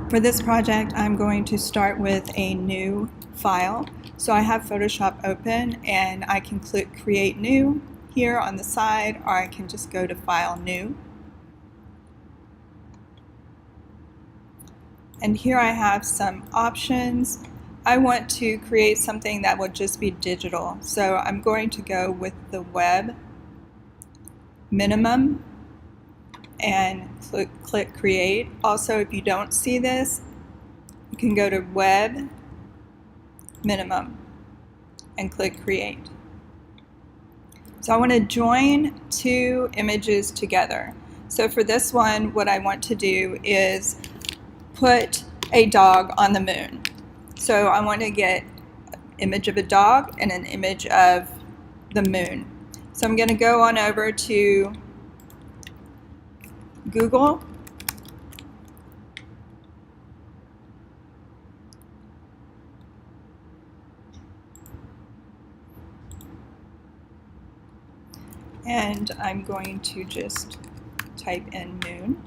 For this project, I'm going to start with a new file. So I have Photoshop open and I can click Create New here on the side, or I can just go to File, New. And here I have some options. I want to create something that would just be digital. So I'm going to go with the web minimum and click Create. Also, if you don't see this, you can go to Web Minimum and click Create. So I want to join two images together. So for this one, what I want to do is put a dog on the moon. So I want to get an image of a dog and an image of the moon. So I'm going to go on over to Google, and I'm going to just type in moon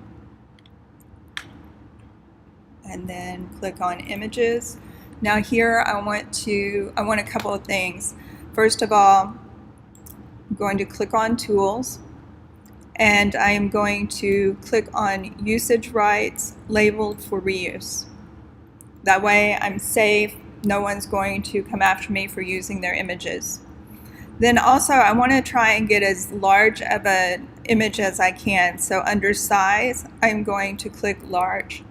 and then click on images. Now here I want a couple of things. First of all, I'm going to click on tools, and I am going to click on usage rights labeled for reuse. That way I'm safe, no one's going to come after me for using their images. Then also I want to try and get as large of an image as I can. So under size, I'm going to click large.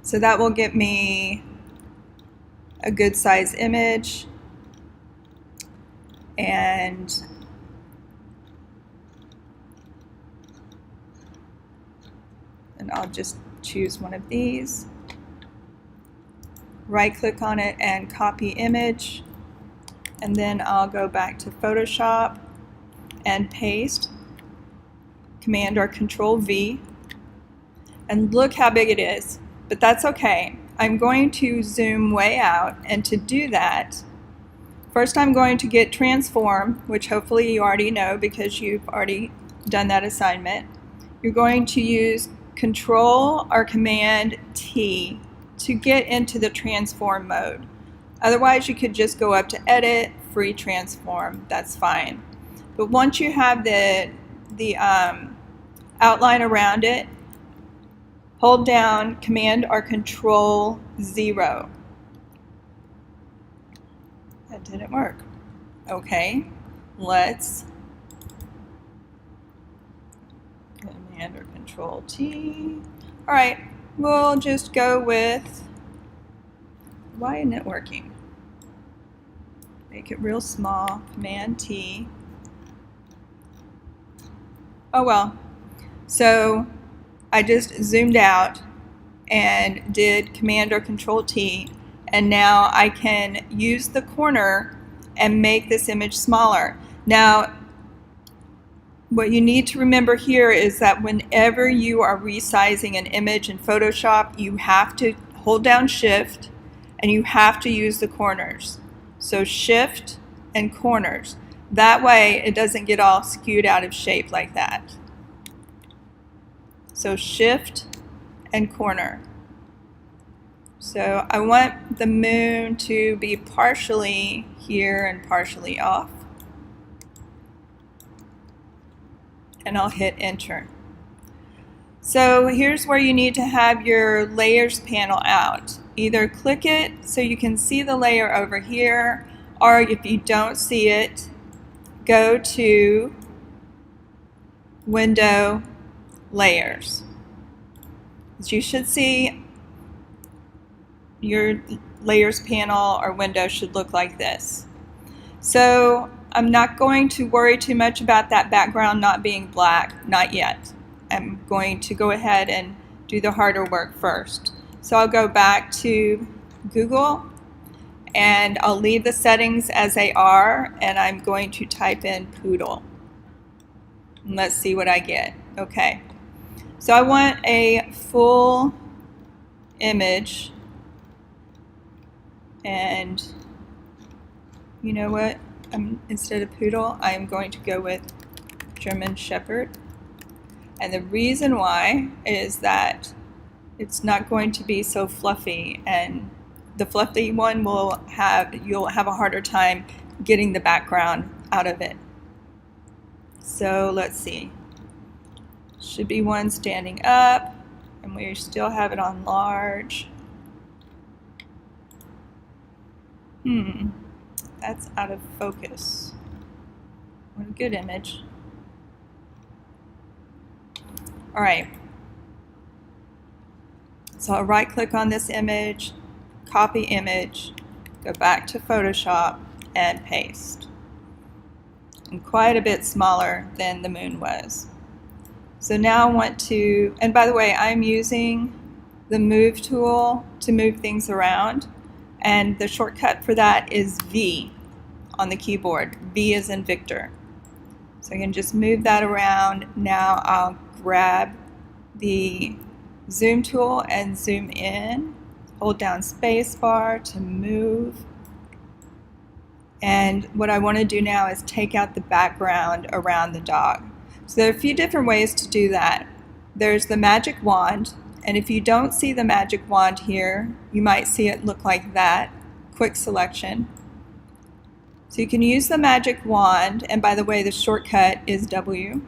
So that will get me a good size image, and I'll just choose one of these, right click on it and copy image, and then I'll go back to Photoshop and paste, Command or Control V, and look how big it is, but that's okay. I'm going to zoom way out, and to do that, first I'm going to get transform, which hopefully you already know because you've already done that assignment. You're going to use Control or Command T to get into the transform mode. Otherwise you could just go up to Edit, Free Transform, that's fine. But once you have the outline around it, hold down Command or Control 0. That didn't work. Okay, let's Command or Control T. All right, we'll just go with, why isn't it working? Make it real small, Command T. Oh well. So I just zoomed out and did Command or Control T, and now I can use the corner and make this image smaller. Now, what you need to remember here is that whenever you are resizing an image in Photoshop, you have to hold down Shift and you have to use the corners. So Shift and corners. That way it doesn't get all skewed out of shape like that. So Shift and corner. So I want the moon to be partially here and partially off. And I'll hit Enter. So here's where you need to have your layers panel out. Either click it so you can see the layer over here, or if you don't see it, go to Window, Layers. As you should see, your layers panel or window should look like this. So I'm not going to worry too much about that background not being black, not yet. I'm going to go ahead and do the harder work first. So I'll go back to Google and I'll leave the settings as they are, and I'm going to type in poodle. And let's see what I get. Okay. So I want a full image, and you know what? Instead of poodle, I'm going to go with German Shepherd. And the reason why is that it's not going to be so fluffy, and the fluffy one you'll have a harder time getting the background out of it. So let's see. Should be one standing up, and we still have it on large. That's out of focus. What a good image. All right. So I'll right click on this image, copy image, go back to Photoshop and paste. And quite a bit smaller than the moon was. So now I want to, and by the way, I'm using the move tool to move things around, and the shortcut for that is V on the keyboard. V as in Victor. So I can just move that around. Now I'll grab the zoom tool and zoom in, hold down spacebar to move. And what I want to do now is take out the background around the dog. So there are a few different ways to do that. There's the magic wand, and if you don't see the magic wand here, you might see it look like that. Quick selection. So you can use the magic wand, and by the way, the shortcut is W.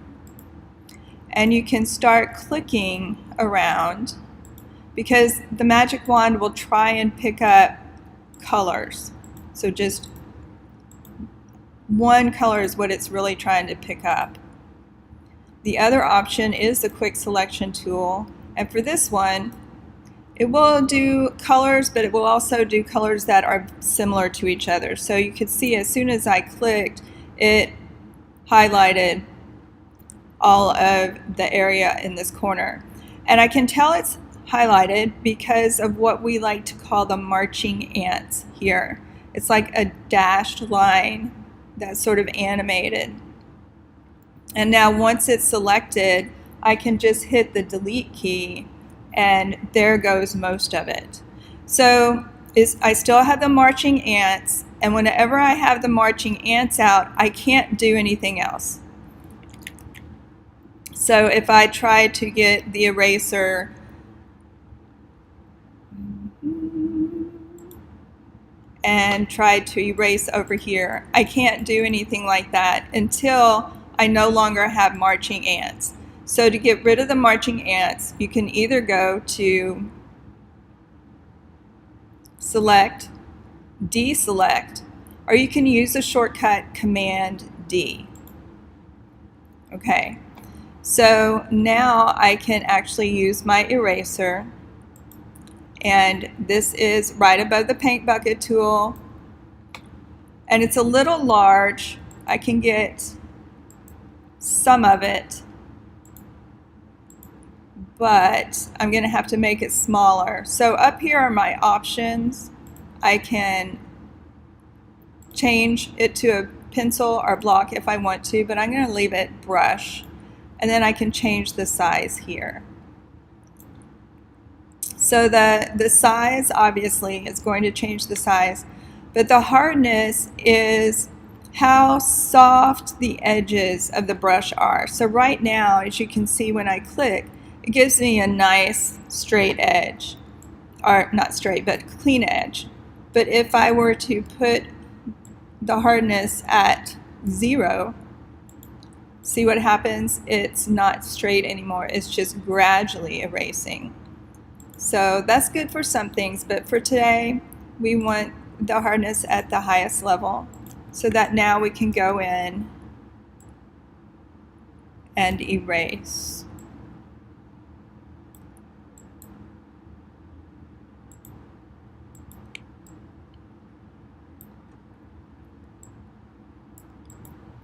And you can start clicking around, because the magic wand will try and pick up colors. So just one color is what it's really trying to pick up. The other option is the quick selection tool, and for this one it will do colors, but it will also do colors that are similar to each other. So you could see as soon as I clicked, it highlighted all of the area in this corner. And I can tell it's highlighted because of what we like to call the marching ants here. It's like a dashed line that's sort of animated. And now once it's selected, I can just hit the delete key, and there goes most of it. So I still have the marching ants, and whenever I have the marching ants out, I can't do anything else. So if I try to get the eraser and try to erase over here, I can't do anything like that until I no longer have marching ants. So to get rid of the marching ants, you can either go to Select, Deselect, or you can use the shortcut Command D. Okay, so now I can actually use my eraser, and this is right above the paint bucket tool, and it's a little large. I can get some of it, but I'm going to have to make it smaller. So up here are my options. I can change it to a pencil or block if I want to, but I'm going to leave it brush, and then I can change the size here. So the size obviously is going to change the size, but the hardness is how soft the edges of the brush are. So right now, as you can see when I click, it gives me a nice straight edge, or not straight, but clean edge. But if I were to put the hardness at 0, see what happens? It's not straight anymore, it's just gradually erasing. So that's good for some things, but for today, we want the hardness at the highest level, so that now we can go in and erase.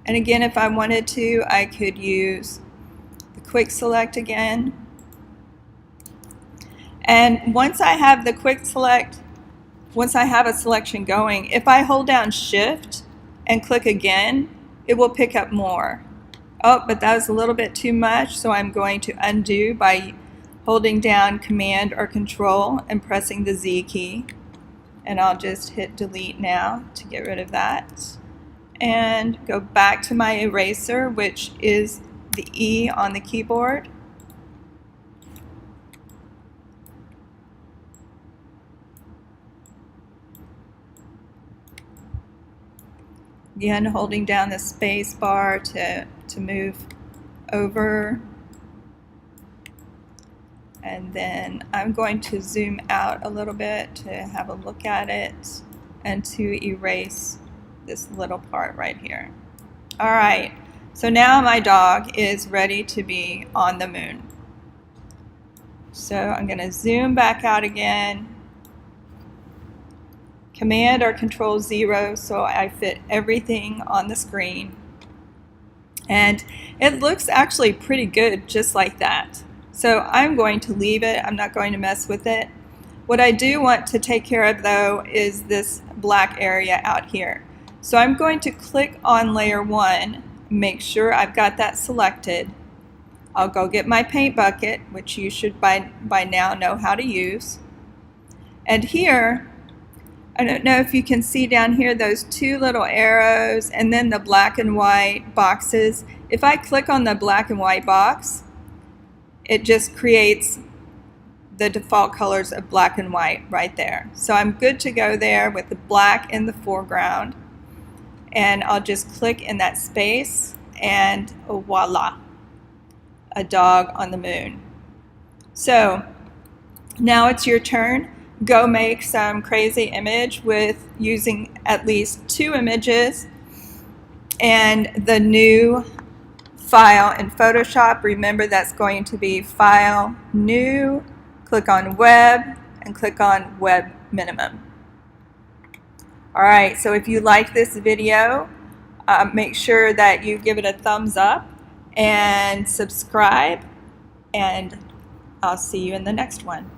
And again, if I wanted to, I could use the quick select again. And once I have the quick select, once I have a selection going, if I hold down Shift and click again, it will pick up more. Oh, but that was a little bit too much, so I'm going to undo by holding down Command or Control and pressing the Z key. And I'll just hit delete now to get rid of that. And go back to my eraser, which is the E on the keyboard. Again, holding down the space bar to move over. And then I'm going to zoom out a little bit to have a look at it and to erase this little part right here. All right, so now my dog is ready to be on the moon. So I'm going to zoom back out again, Command or Control 0 so I fit everything on the screen. And it looks actually pretty good just like that. So I'm going to leave it. I'm not going to mess with it. What I do want to take care of though is this black area out here. So I'm going to click on layer 1, make sure I've got that selected. I'll go get my paint bucket, which you should by now know how to use. And here, I don't know if you can see down here those two little arrows and then the black and white boxes. If I click on the black and white box, it just creates the default colors of black and white right there. So I'm good to go there with the black in the foreground. And I'll just click in that space and voila, a dog on the moon. So now it's your turn. Go make some crazy image with using at least 2 images and the new file in Photoshop. Remember, that's going to be File, New, click on Web, and click on Web Minimum. Alright, so if you like this video, make sure that you give it a thumbs up and subscribe, and I'll see you in the next one.